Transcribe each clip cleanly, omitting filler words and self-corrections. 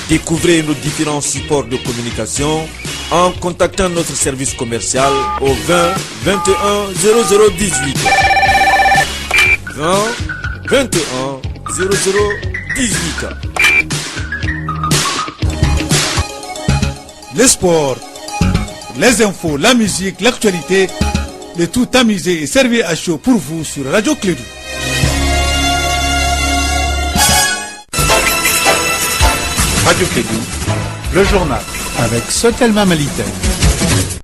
Découvrez nos différents supports de communication en contactant notre service commercial au 20 21 0018. 20 21 0018. Les sports, les infos, la musique, l'actualité, le tout amusé et servi à chaud pour vous sur Radio Clédou. Radio Clédou, le journal avec Sotelma Malitel.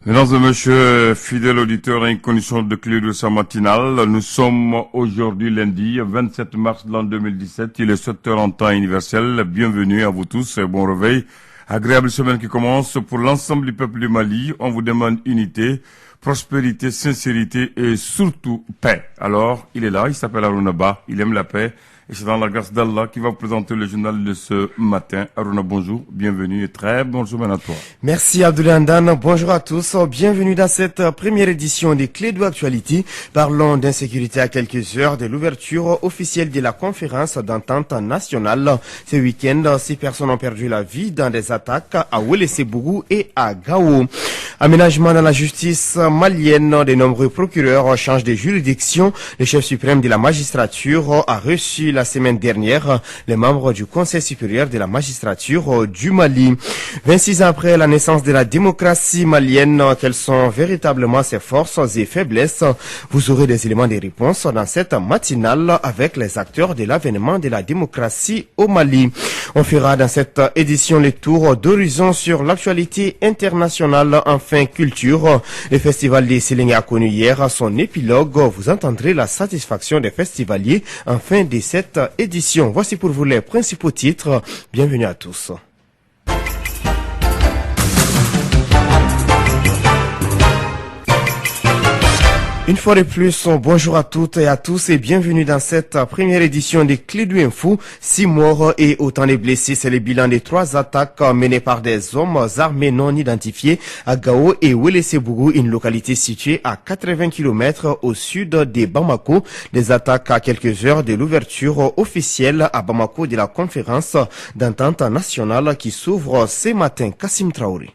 Mesdames et messieurs, fidèles auditeurs et conditions de Clédou sa matinale, nous sommes aujourd'hui lundi 27 mars de l'an 2017, il est 7h en temps universel. Bienvenue à vous tous et bon réveil. Agréable semaine qui commence pour l'ensemble du peuple du Mali. On vous demande unité, prospérité, sincérité et surtout paix. Alors, il est là, il s'appelle Aruna Ba, il aime la paix. Et c'est dans la grâce d'Allah qui va vous présenter le journal de ce matin. Aruna, bonjour, bienvenue et très bonne semaine à toi. Merci Abdoulaye Andan, bonjour à tous. Bienvenue dans cette première édition des Clédou Actualité. Parlons d'insécurité à quelques heures de l'ouverture officielle de la conférence d'entente nationale. Ce week-end, 6 personnes ont perdu la vie dans des attaques à Ouelessebougou et à Gao. Aménagement dans la justice malienne, de nombreux procureurs changent de juridiction. Le chef suprême de la magistrature a reçu la semaine dernière les membres du Conseil supérieur de la magistrature du Mali. 26 ans après la naissance de la démocratie malienne, quelles sont véritablement ses forces et faiblesses? Vous aurez des éléments de réponse dans cette matinale avec les acteurs de l'avènement de la démocratie au Mali. On fera dans cette édition le tour d'horizon sur l'actualité internationale, enfin culture. Le festival des Sélénés a connu hier son épilogue. Vous entendrez la satisfaction des festivaliers en fin de cette édition. Voici pour vous les principaux titres. Bienvenue à tous. Une fois de plus, bonjour à toutes et à tous et bienvenue dans cette première édition des Clédou Info. 6 morts et autant de blessés, c'est le bilan des 3 attaques menées par des hommes armés non identifiés à Gao et Ouelessebougou, une localité située à 80 km au sud de Bamako. Des attaques à quelques heures de l'ouverture officielle à Bamako de la conférence d'entente nationale qui s'ouvre ce matin. Kassim Traoré.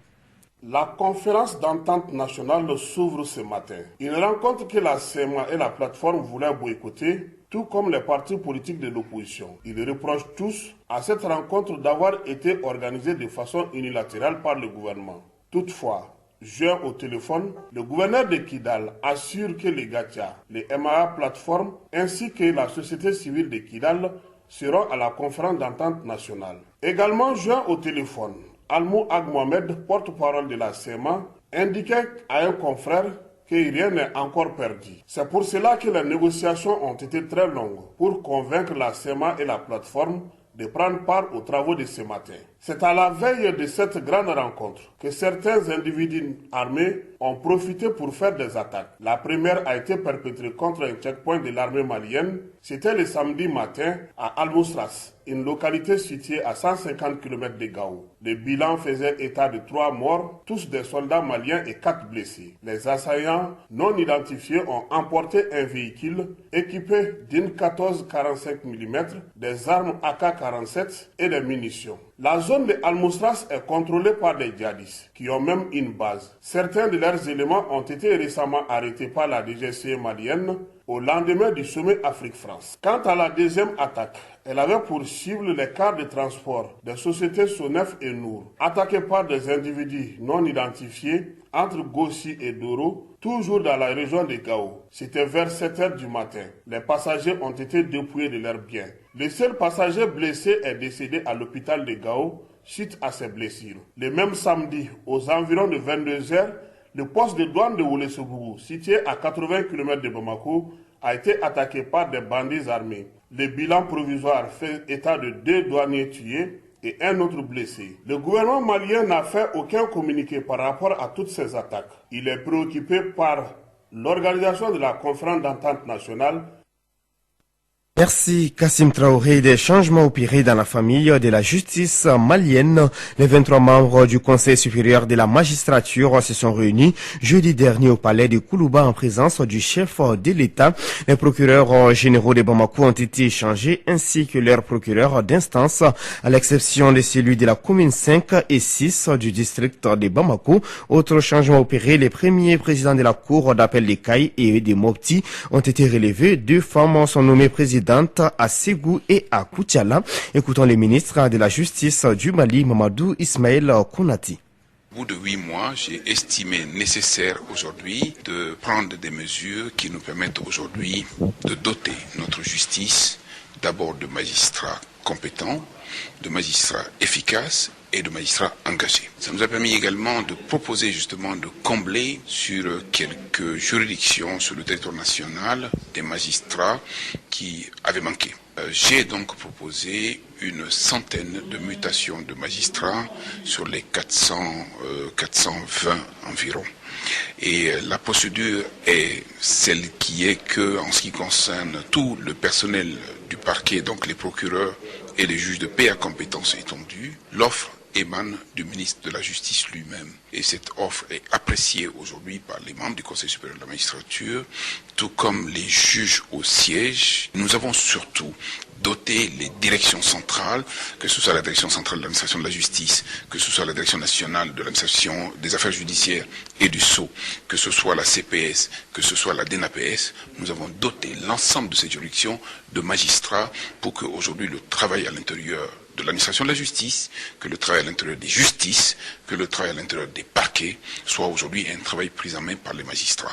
La conférence d'entente nationale s'ouvre ce matin. Une rencontre que la CEMA et la plateforme voulaient boycotter, tout comme les partis politiques de l'opposition. Ils reprochent tous à cette rencontre d'avoir été organisée de façon unilatérale par le gouvernement. Toutefois, joint au téléphone, le gouverneur de Kidal assure que les Gatia, les MAA plateforme ainsi que la société civile de Kidal seront à la conférence d'entente nationale. Également joint au téléphone, Almou Ag Mohamed, porte-parole de la CEMA, indiquait à un confrère que rien n'est encore perdu. C'est pour cela que les négociations ont été très longues pour convaincre la CEMA et la plateforme de prendre part aux travaux de ce matin. C'est à la veille de cette grande rencontre que certains individus armés ont profité pour faire des attaques. La première a été perpétrée contre un checkpoint de l'armée malienne. C'était le samedi matin à Al-Mousras, une localité située à 150 km de Gao. Le bilan faisait état de 3 morts, tous des soldats maliens et 4 blessés. Les assaillants non identifiés ont emporté un véhicule équipé d'une 14-45 mm, des armes AK-47 et des munitions. La zone de Al-Mousras est contrôlée par des djihadistes qui ont même une base. Certains de leurs éléments ont été récemment arrêtés par la DGCE malienne au lendemain du sommet Afrique-France. Quant à la deuxième attaque, elle avait pour cible les cars de transport des sociétés Sonef et Nour, attaqués par des individus non identifiés entre Gossi et Doro, toujours dans la région de Gao. C'était vers 7 h du matin. Les passagers ont été dépouillés de leurs biens. Le seul passager blessé est décédé à l'hôpital de Gao suite à ses blessures. Le même samedi, aux environs de 22 h, le poste de douane de Ouelessebougou, situé à 80 km de Bamako, a été attaqué par des bandits armés. Le bilan provisoire fait état de 2 douaniers tués et un autre blessé. Le gouvernement malien n'a fait aucun communiqué par rapport à toutes ces attaques. Il est préoccupé par l'organisation de la conférence d'entente nationale. Merci Kassim Traoré. Des changements opérés dans la famille de la justice malienne. Les 23 membres du Conseil supérieur de la magistrature se sont réunis jeudi dernier au palais de Koulouba en présence du chef de l'État. Les procureurs généraux de Bamako ont été échangés ainsi que leurs procureurs d'instance, à l'exception de celui de la commune 5 et 6 du district de Bamako. Autre changement opéré, les premiers présidents de la cour d'appel des Cailles et des Mopti ont été relevés. 2 femmes sont nommées présidentes à Ségou et à Koutiala. Écoutons les ministres de la Justice du Mali, Mamadou Ismaël Konati. Au bout de 8 mois, j'ai estimé nécessaire aujourd'hui de prendre des mesures qui nous permettent aujourd'hui de doter notre justice d'abord de magistrats compétents, de magistrats efficaces et de magistrats engagés. Ça nous a permis également de proposer justement de combler sur quelques juridictions sur le territoire national des magistrats qui avaient manqué. J'ai donc proposé une centaine de mutations de magistrats sur les 420 environ. Et la procédure est celle qui est que, en ce qui concerne tout le personnel du parquet, donc les procureurs et les juges de paix à compétences étendues, l'offre émane du ministre de la Justice lui-même. Et cette offre est appréciée aujourd'hui par les membres du Conseil supérieur de la magistrature, tout comme les juges au siège. Nous avons surtout doté les directions centrales, que ce soit la direction centrale de l'administration de la justice, que ce soit la direction nationale de l'administration des affaires judiciaires et du Sceau, que ce soit la CPS, que ce soit la DNAPS, nous avons doté l'ensemble de ces juridictions de magistrats pour qu'aujourd'hui le travail à l'intérieur de l'administration de la justice, que le travail à l'intérieur des justices, que le travail à l'intérieur des parquets soit aujourd'hui un travail pris en main par les magistrats.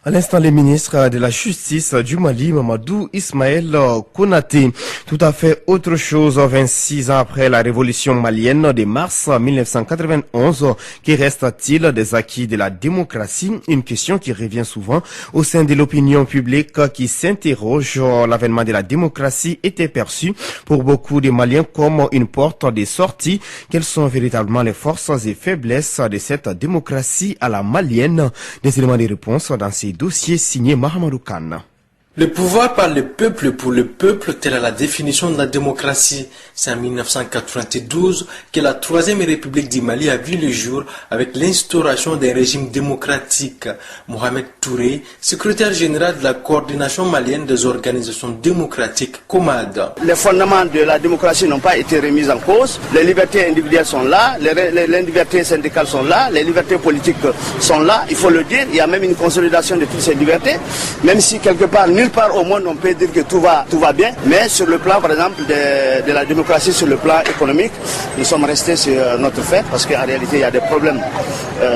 À l'instant, les ministres de la Justice du Mali, Mamadou Ismaël Konaté. Tout à fait autre chose, 26 ans après la révolution malienne de mars 1991, qui reste-t-il des acquis de la démocratie? Une question qui revient souvent au sein de l'opinion publique qui s'interroge. L'avènement de la démocratie était perçu pour beaucoup de Maliens comme une porte de sortie. Quelles sont véritablement les forces et faiblesses de cette démocratie à la malienne? Des éléments de réponse dans ces dossiers signés Mahamadou Khan. Le pouvoir par le peuple pour le peuple, telle est la définition de la démocratie. C'est en 1992 que la Troisième République du Mali a vu le jour avec l'instauration d'un régime démocratique. Mohamed Touré, secrétaire général de la coordination malienne des organisations démocratiques, COMAD. Les fondements de la démocratie n'ont pas été remis en cause. Les libertés individuelles sont là, les libertés syndicales sont là, les libertés politiques sont là. Il faut le dire, il y a même une consolidation de toutes ces libertés, même si quelque part, nulle part au monde on peut dire que tout va bien, mais sur le plan par exemple de la démocratie, sur le plan économique, nous sommes restés sur notre fait parce qu'en réalité il y a des problèmes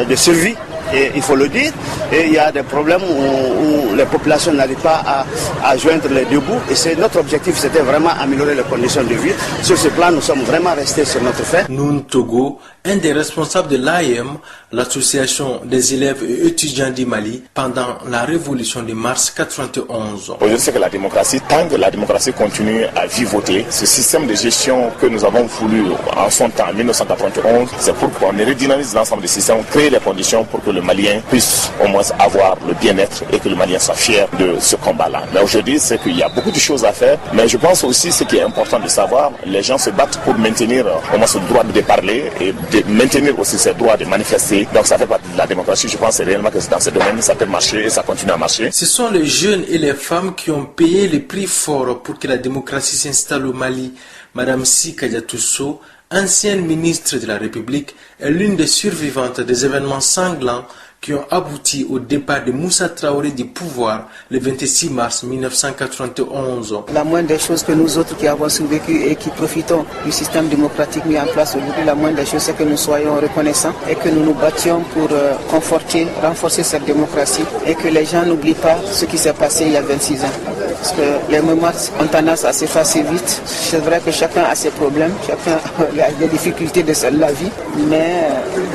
de survie. Et il faut le dire, et il y a des problèmes où les populations n'arrivent pas à joindre les deux bouts. Et c'est notre objectif, c'était vraiment améliorer les conditions de vie. Sur ce plan, nous sommes vraiment restés sur notre fait. Noun Togo, un des responsables de l'AEM, l'association des élèves et étudiants du Mali, pendant la révolution de mars 1991. Aujourd'hui, c'est que la démocratie, tant que la démocratie continue à vivoter, ce système de gestion que nous avons voulu en son temps, en 1991, c'est pour qu'on redynamise l'ensemble des systèmes, créer les conditions pour que le Malien puisse au moins avoir le bien-être et que le Malien soit fier de ce combat-là. Mais aujourd'hui, c'est qu'il y a beaucoup de choses à faire, mais je pense aussi ce qui est important de savoir, les gens se battent pour maintenir au moins ce droit de parler et de maintenir aussi ce droit de manifester. Donc ça fait partie de la démocratie. Je pense réellement que dans ce domaine, ça peut marcher et ça continue à marcher. Ce sont les jeunes et les femmes qui ont payé le prix fort pour que la démocratie s'installe au Mali. Madame Sika Diatousso, ancienne ministre de la République, est l'une des survivantes des événements sanglants qui ont abouti au départ de Moussa Traoré du pouvoir le 26 mars 1991. La moindre des choses que nous autres qui avons survécu et qui profitons du système démocratique mis en place aujourd'hui, la moindre des choses c'est que nous soyons reconnaissants et que nous nous battions pour conforter, renforcer cette démocratie et que les gens n'oublient pas ce qui s'est passé il y a 26 ans. Parce que les mémoires ont tendance à s'effacer vite. C'est vrai que chacun a ses problèmes, chacun a des difficultés de la vie, mais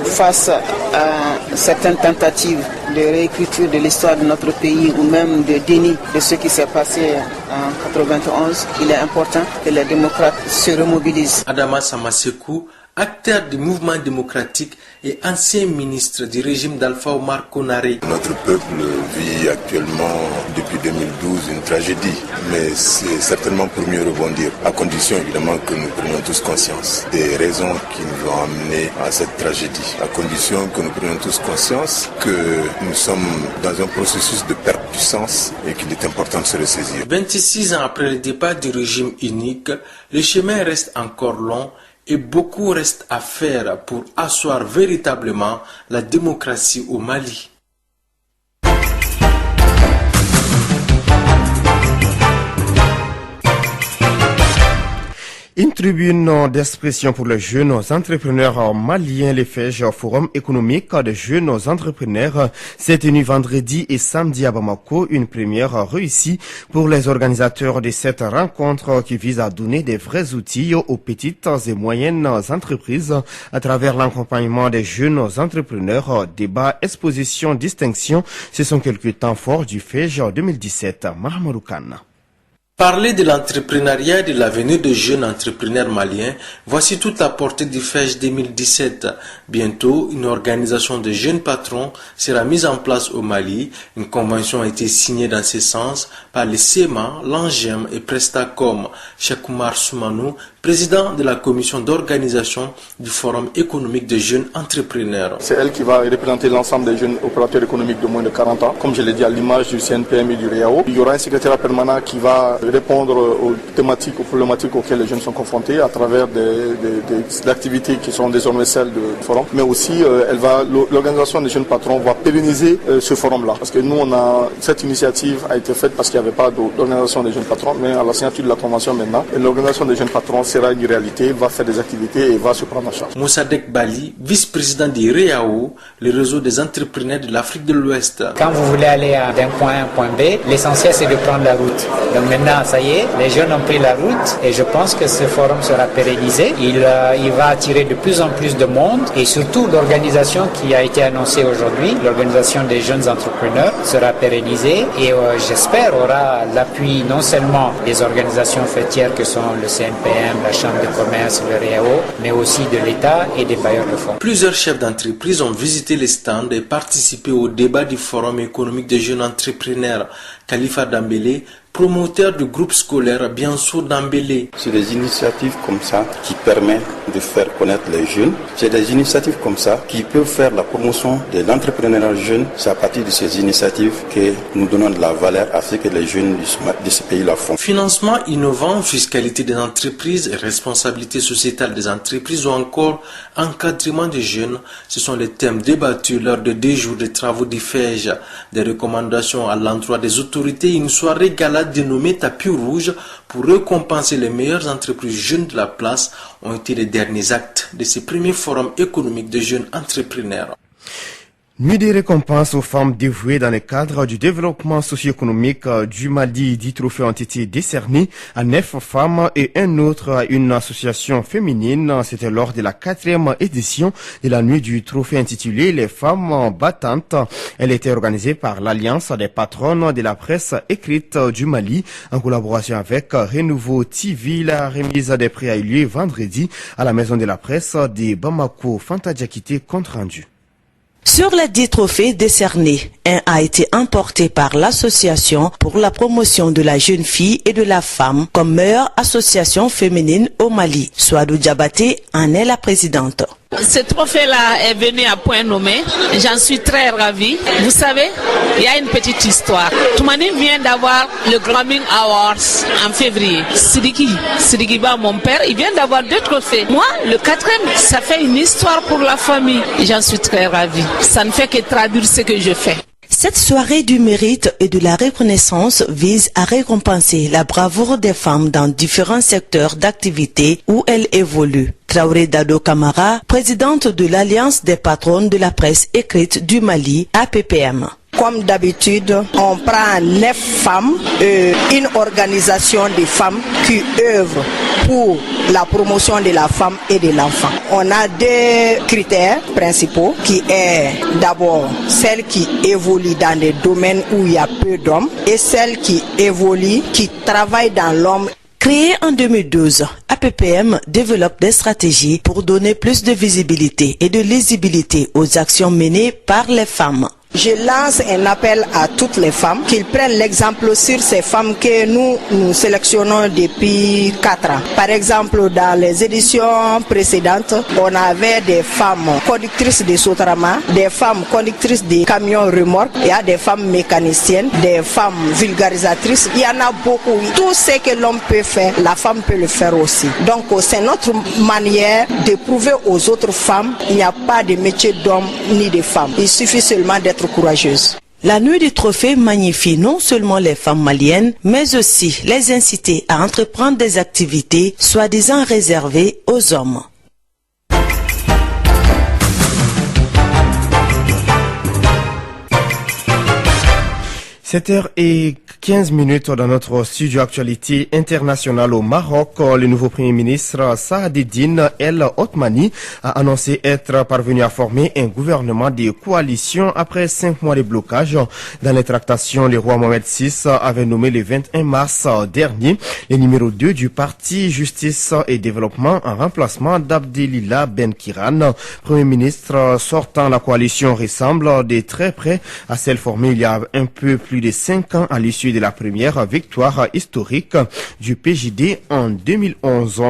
face à certaines tentatives de réécriture de l'histoire de notre pays ou même de déni de ce qui s'est passé en 1991, il est important que les démocrates se remobilisent. Adama Samasekou, acteur du mouvement démocratique et ancien ministre du régime d'Alpha Omar Konaré. Notre peuple vit actuellement depuis 2012 une tragédie, mais c'est certainement pour mieux rebondir, à condition évidemment que nous prenions tous conscience des raisons qui nous ont amenés à cette tragédie, à condition que nous prenions tous conscience que nous sommes dans un processus de perte du sens et qu'il est important de se ressaisir. 26 ans après le départ du régime unique, le chemin reste encore long et beaucoup reste à faire pour asseoir véritablement la démocratie au Mali. Une tribune d'expression pour les jeunes entrepreneurs maliens, les FEJ, Forum économique des jeunes entrepreneurs, s'est tenue vendredi et samedi à Bamako, une première réussie pour les organisateurs de cette rencontre qui vise à donner des vrais outils aux petites et moyennes entreprises à travers l'accompagnement des jeunes entrepreneurs. Débat, exposition, distinction, ce sont quelques temps forts du FEJ 2017. Mahamadou Khan. Parler de l'entrepreneuriat et de l'avenir des jeunes entrepreneurs maliens, voici toute la portée du FEJ 2017. Bientôt, une organisation de jeunes patrons sera mise en place au Mali. Une convention a été signée dans ce sens par le SEMA, l'ANGEM et Prestacom. Cheikh Oumar Soumanou, président de la commission d'organisation du Forum économique des jeunes entrepreneurs. C'est elle qui va représenter l'ensemble des jeunes opérateurs économiques de moins de 40 ans. Comme je l'ai dit, à l'image du CNPM et du REAO, il y aura un secrétaire permanent qui va répondre aux thématiques, aux problématiques auxquelles les jeunes sont confrontés à travers des activités qui sont désormais celles du forum. Mais aussi, l'organisation des jeunes patrons va pérenniser ce forum-là. Parce que nous, cette initiative a été faite parce qu'il n'y avait pas d'organisation des jeunes patrons, mais à la signature de la convention maintenant, l'organisation des jeunes patrons sera une réalité, va faire des activités et va se prendre en charge. Moussadek Bali, vice-président du REAO, le réseau des entrepreneurs de l'Afrique de l'Ouest. Quand vous voulez aller d'un point A à un point B, l'essentiel c'est de prendre la route. Donc maintenant, ça y est, les jeunes ont pris la route et je pense que ce forum sera pérennisé. Il va attirer de plus en plus de monde et surtout l'organisation qui a été annoncée aujourd'hui, l'organisation des jeunes entrepreneurs, sera pérennisée et j'espère aura l'appui non seulement des organisations fêtières que sont le CNPM, la Chambre de commerce, le REAO, mais aussi de l'État et des bailleurs de fonds. Plusieurs chefs d'entreprise ont visité les stands et participé au débat du Forum économique des jeunes entrepreneurs. Khalifa Dambélé, promoteur du groupe scolaire Bianso Dambélé. C'est des initiatives comme ça qui permettent de faire connaître les jeunes. C'est des initiatives comme ça qui peuvent faire la promotion de l'entrepreneuriat jeune. C'est à partir de ces initiatives que nous donnons de la valeur à ce que les jeunes de ce pays-là font. Financement innovant, fiscalité des entreprises, responsabilité sociétale des entreprises ou encore encadrement des jeunes, ce sont les thèmes débattus lors de 2 jours de travaux du FEJ. Des recommandations à l'endroit des autorités, une soirée gala dénommée Tapis Rouge pour récompenser les meilleures entreprises jeunes de la place ont été les derniers actes de ce premier forum économique de jeunes entrepreneurs. Nuit des récompenses aux femmes dévouées dans le cadre du développement socio-économique du Mali. 10 trophées ont été décernés à 9 femmes et un autre à une association féminine. C'était lors de la 4e édition de la nuit du trophée intitulé Les femmes battantes. Elle était organisée par l'Alliance des patronnes de la presse écrite du Mali en collaboration avec Renouveau TV. La remise des prix a eu lieu vendredi à la maison de la presse de Bamako. Fanta Diakité, compte rendu. Sur les 10 trophées décernés, un a été emporté par l'association pour la promotion de la jeune fille et de la femme comme meilleure association féminine au Mali. Souadou Diabaté en est la présidente. Ce trophée-là est venu à point nommé. J'en suis très ravie. Vous savez, il y a une petite histoire. Toumani vient d'avoir le Grammy Awards en février. Sidikiba, mon père, il vient d'avoir 2 trophées. Moi, le 4e, ça fait une histoire pour la famille. Et j'en suis très ravie. Ça ne fait que traduire ce que je fais. Cette soirée du mérite et de la reconnaissance vise à récompenser la bravoure des femmes dans différents secteurs d'activité où elles évoluent. Traoré Dado Kamara, présidente de l'Alliance des patronnes de la presse écrite du Mali, APPM. Comme d'habitude, on prend 9 femmes et une organisation de femmes qui œuvrent pour la promotion de la femme et de l'enfant. On a 2 critères principaux qui est d'abord celle qui évolue dans des domaines où il y a peu d'hommes et celle qui évolue, qui travaille dans l'homme. Créée en 2012, APPM développe des stratégies pour donner plus de visibilité et de lisibilité aux actions menées par les femmes. Je lance un appel à toutes les femmes qu'ils prennent l'exemple sur ces femmes que nous sélectionnons depuis 4 ans. Par exemple, dans les éditions précédentes, on avait des femmes conductrices de Sotrama, des femmes conductrices de camions remorques, il y a des femmes mécaniciennes, des femmes vulgarisatrices, il y en a beaucoup. Tout ce que l'homme peut faire, la femme peut le faire aussi. Donc c'est notre manière de prouver aux autres femmes qu'il n'y a pas de métier d'homme ni de femme. Il suffit seulement d'être courageuse. La nuit du trophée magnifie non seulement les femmes maliennes, mais aussi les inciter à entreprendre des activités soi-disant réservées aux hommes. 7h15 dans notre studio actualité internationale au Maroc. Le nouveau premier ministre Saadedine El Othmani a annoncé être parvenu à former un gouvernement de coalition après 5 mois de blocage. Dans les tractations, le roi Mohamed VI avait nommé le 21 mars dernier le numéro 2 du parti Justice et Développement en remplacement d'Abdelillah Ben Kiran. Premier ministre sortant, la coalition ressemble de très près à celle formée il y a un peu plus de 5 ans à l'issue de la première victoire historique du PJD en 2011.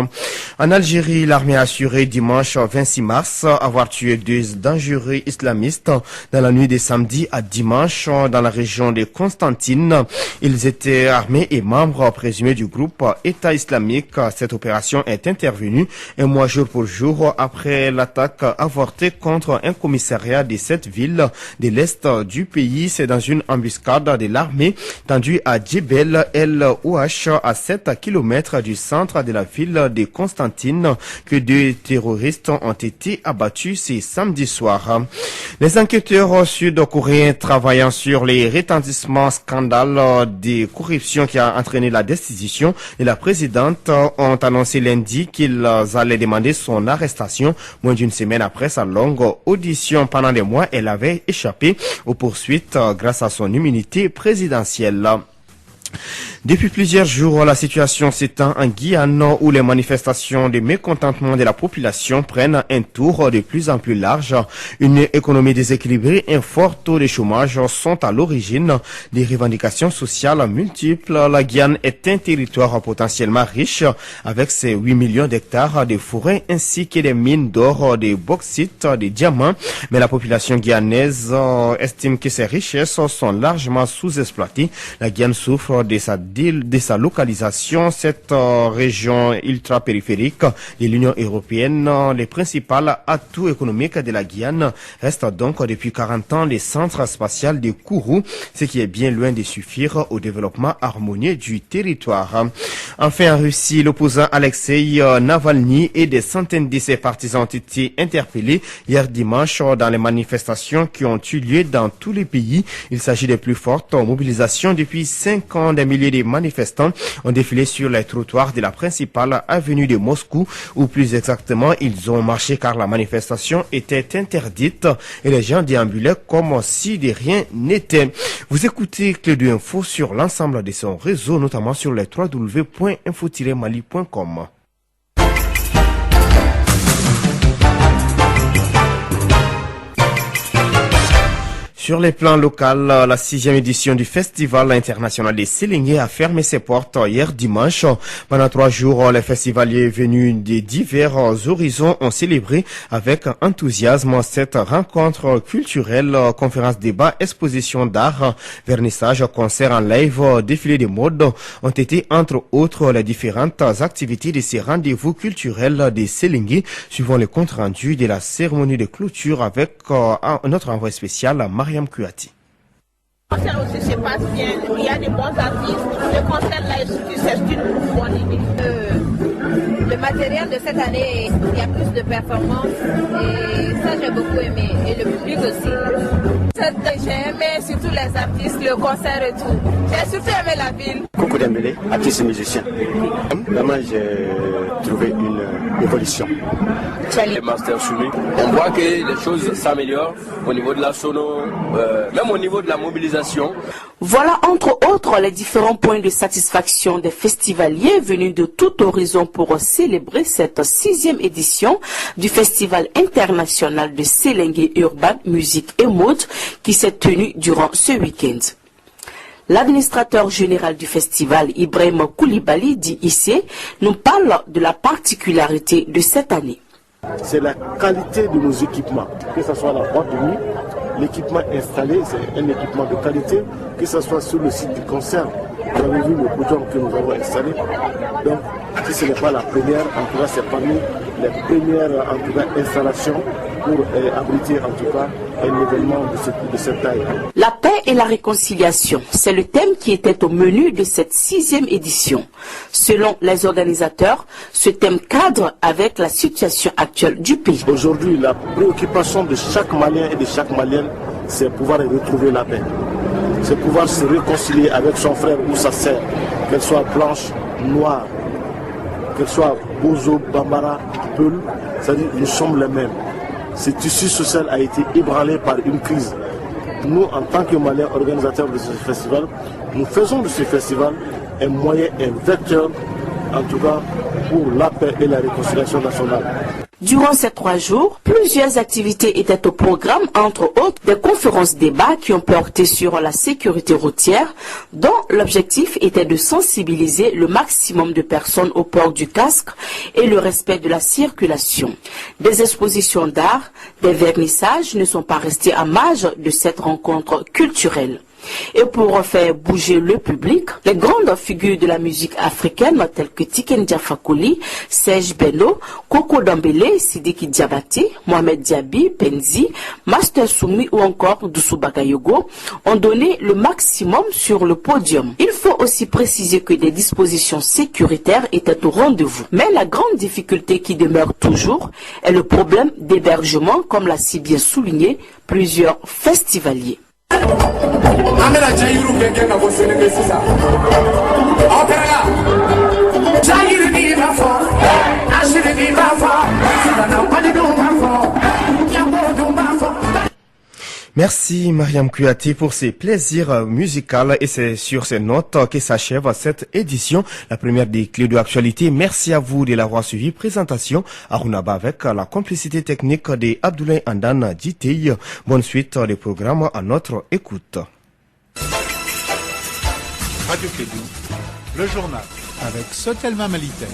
En Algérie, l'armée a assuré dimanche 26 mars avoir tué 2 dangereux islamistes dans la nuit de samedi à dimanche dans la région de Constantine. Ils étaient armés et membres présumés du groupe État islamique. Cette opération est intervenue un mois jour pour jour après l'attaque avortée contre un commissariat de cette ville de l'est du pays. C'est dans une embuscade de l'armée tendue à Djebel El Ouach à 7 km du centre de la ville de Constantine que 2 terroristes ont été abattus ce samedi soir. Les enquêteurs sud-coréens travaillant sur les retentissements scandales de corruption qui a entraîné la destitution de la présidente ont annoncé lundi qu'ils allaient demander son arrestation. Moins d'une semaine après sa longue audition pendant des mois, elle avait échappé aux poursuites grâce à son immunité présidentielle. Depuis plusieurs jours, la situation s'étend en Guyane où les manifestations de mécontentement de la population prennent un tour de plus en plus large. Une économie déséquilibrée et un fort taux de chômage sont à l'origine des revendications sociales multiples. La Guyane est un territoire potentiellement riche avec ses 8 millions d'hectares de forêts ainsi que des mines d'or, de bauxite, de diamants. Mais la population guyanaise estime que ces richesses sont largement sous-exploitées. La Guyane souffre de sa localisation, cette région ultra-périphérique de l'Union européenne. Les principaux atouts économiques de la Guyane restent donc depuis 40 ans le centre spatial de Kourou, ce qui est bien loin de suffire au développement harmonieux du territoire. Enfin, en Russie, l'opposant Alexei Navalny et des centaines de ses partisans ont été interpellés hier dimanche dans les manifestations qui ont eu lieu dans tous les pays. Il s'agit des plus fortes mobilisations depuis 5 ans. Des milliers de manifestants ont défilé sur les trottoirs de la principale avenue de Moscou, ou plus exactement, ils ont marché car la manifestation était interdite et les gens déambulaient comme si de rien n'était. Vous écoutez Clé de Info sur l'ensemble de son réseau, notamment sur les www.info-mali.com. Sur les plans locaux, la 6e édition du Festival international des Séléniers a fermé ses portes hier dimanche. Pendant 3 jours, les festivaliers venus de divers horizons ont célébré avec enthousiasme cette rencontre culturelle, conférence débat, exposition d'art, vernissage, concert en live, défilé de mode ont été entre autres les différentes activités de ces rendez-vous culturels des Séléniers, suivant le compte rendu de la cérémonie de clôture avec notre envoyé spécial Mariam Kouati. Le concert aussi se passe bien, il y a des bons artistes, le concert là c'est une bonne idée. Le matériel de cette année, il y a plus de performances et ça j'ai beaucoup aimé, et le public aussi. J'ai aimé surtout les artistes, le concert et tout. J'ai surtout aimé la ville. Coucou Dembélé, artiste et musicien. Vraiment j'ai trouvé une évolution. Les Master Soumis, on voit que les choses s'améliorent au niveau de la sono, même au niveau de la mobilisation. Voilà entre autres les différents points de satisfaction des festivaliers venus de tout horizon pour célébrer cette 6e édition du Festival international de Selengue Urban, Musique et Mode qui s'est tenu durant ce week-end. L'administrateur général du festival, Ibrahim Koulibaly, dit ici, nous parle de la particularité de cette année. C'est la qualité de nos équipements, que ce soit la boîte de nuit, l'équipement installé, c'est un équipement de qualité, que ce soit sur le site du concert. Vous avez vu le podium que nous avons installé. Donc, si ce n'est pas la première, en tout cas, c'est parmi les premières installations pour abriter en tout cas un événement de cette taille. La paix et la réconciliation, c'est le thème qui était au menu de cette 6e édition. Selon les organisateurs, ce thème cadre avec la situation actuelle du pays. Aujourd'hui, la préoccupation de chaque Malien et de chaque Malienne, c'est pouvoir retrouver la paix. C'est pouvoir se réconcilier avec son frère ou sa sœur, qu'elle soit blanche, noire, qu'elle soit Bozo, Bambara, Peul, c'est-à-dire nous sommes les mêmes. Ce tissu social a été ébranlé par une crise. Nous, en tant que Maliens organisateurs de ce festival, nous faisons de ce festival un moyen, un vecteur, en tout cas, pour la paix et la réconciliation nationale. Durant ces 3 jours, plusieurs activités étaient au programme, entre autres des conférences-débats qui ont porté sur la sécurité routière, dont l'objectif était de sensibiliser le maximum de personnes au port du casque et le respect de la circulation. Des expositions d'art, des vernissages ne sont pas restés à marge de cette rencontre culturelle. Et pour faire bouger le public, les grandes figures de la musique africaine telles que Tiken Jah Fakoly, Serge Bello, Koko Dembélé, Sidiki Diabaté, Mohamed Diaby, Penzi, Master Soumi ou encore Doussou Bagayogo ont donné le maximum sur le podium. Il faut aussi préciser que des dispositions sécuritaires étaient au rendez-vous. Mais la grande difficulté qui demeure toujours est le problème d'hébergement, comme l'a si bien souligné plusieurs festivaliers. Merci Mariam Kouyaté pour ces plaisirs musicaux et c'est sur ces notes que s'achève cette édition, la première des clés de l'actualité. Merci à vous de l'avoir suivi. Présentation à Runaba avec la complicité technique de Abdoulaye Andan Djitei. Bonne suite des programmes à notre écoute. Radio Kédou, le journal avec Sotelma Malitaire.